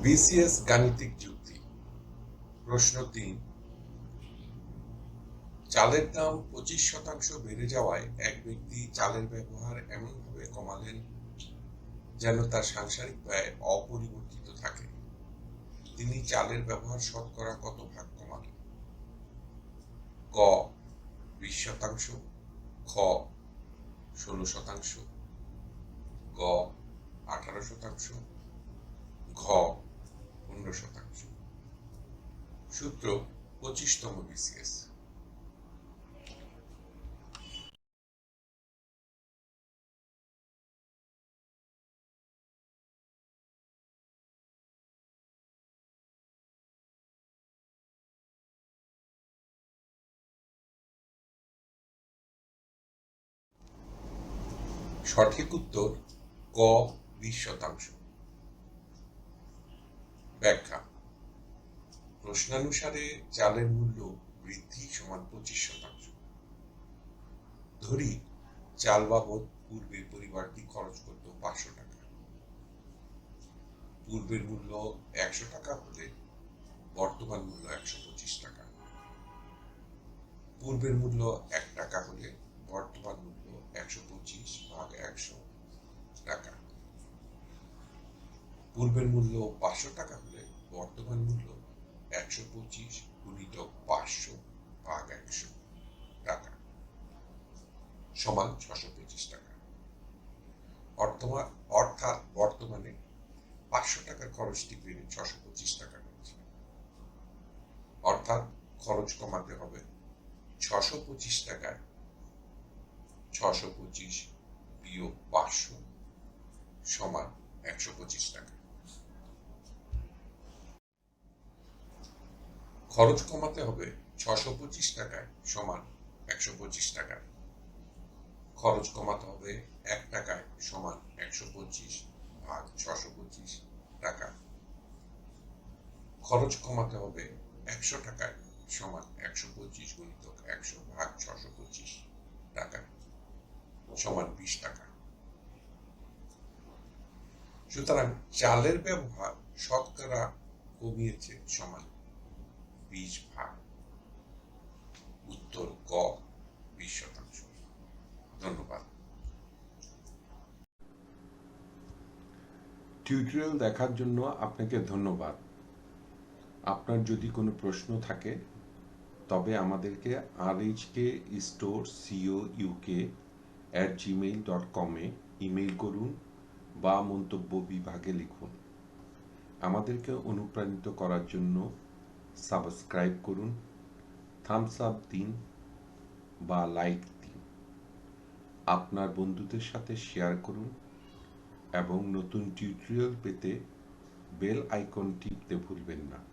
BCS গাণিতিক যুক্তি। প্রশ্ন ৩। চালের দাম ২৫% বেড়ে যাওয়ায় এক ব্যক্তি চালের ব্যবহার এমনভাবে কমালেন যেন তার সাংসারিক ব্যয় অপরিবর্তিত থাকে। তিনি চালের ব্যবহার শতকরা কত ভাগ কমালেন? ক ২০%, খ ১৬%, গ ১৮%, ঘ ১৫%। সূত্র ২৫তম বিসিএস। সঠিক উত্তর ক ২০%। ব্যাখ্যা। প্রশ্নানুসারে চালের মূল্য বৃদ্ধি সমান ২৫%। ধরি চাল বাবদ পূর্বে পরিবারটি খরচ করত ৫০০ টাকা। পূর্বের মূল্য ১০০ টাকা হলে বর্তমান মূল্য ১২৫ টাকা। পূর্বের মূল্য ১ টাকা হলে বর্তমান মূল্য ১২৫ ভাগ ১০০ টাকা। পূর্বের মূল্য ৫০০ টাকা হলে বর্তমান মূল্য ১২৫ গুণিতক ৫০০ ভাগ ১০০ টাকা সমান ৬২৫ টাকা। অর্থাৎ বর্তমানে ৫০০ টাকার খরচটি বেড়ে ৬২৫ টাকা হয়েছে। অর্থাৎ খরচ কমাতে হবে ৬২৫ টাকায় ৬২৫ বিয়োগ ৫০০ সমান ১২৫ টাকা। খরচ কমাতে হবে ৬২৫ টাকায় সমান ১২৫ টাকা। খরচ কমাতে হবে ১ টাকায় সমান ১২৫ ভাগ ৬২৫ টাকা। খরচ কমাতে হবে ১০০ টাকায় সমান ১২৫ গুণিতক ১০০ ভাগ ৬২৫ টাকা সমান ২০ টাকা। সুতরাং চালের ব্যবহার শতকরা কমিয়েছে সমান ২০ ভাগ। উত্তর ক ২০%। ধন্যবাদ। টিউটোরিয়াল দেখার জন্য আপনাকে ধন্যবাদ। আপনার যদি কোনো প্রশ্ন থাকে তবে আমাদেরকে rhkstorecouk@gmail.com-এ ইমেইল করুন বা মন্তব্য বিভাগে লিখুন। আমাদেরকে অনুপ্রাণিত করার জন্য সাবস্ক্রাইব করুন, থামস আপ দিন বা লাইক দিন। আপনার বন্ধুদের সাথে শেয়ার করুন এবং নতুন টিউটোরিয়াল পেতে বেল আইকন টিপতে ভুলবেন না।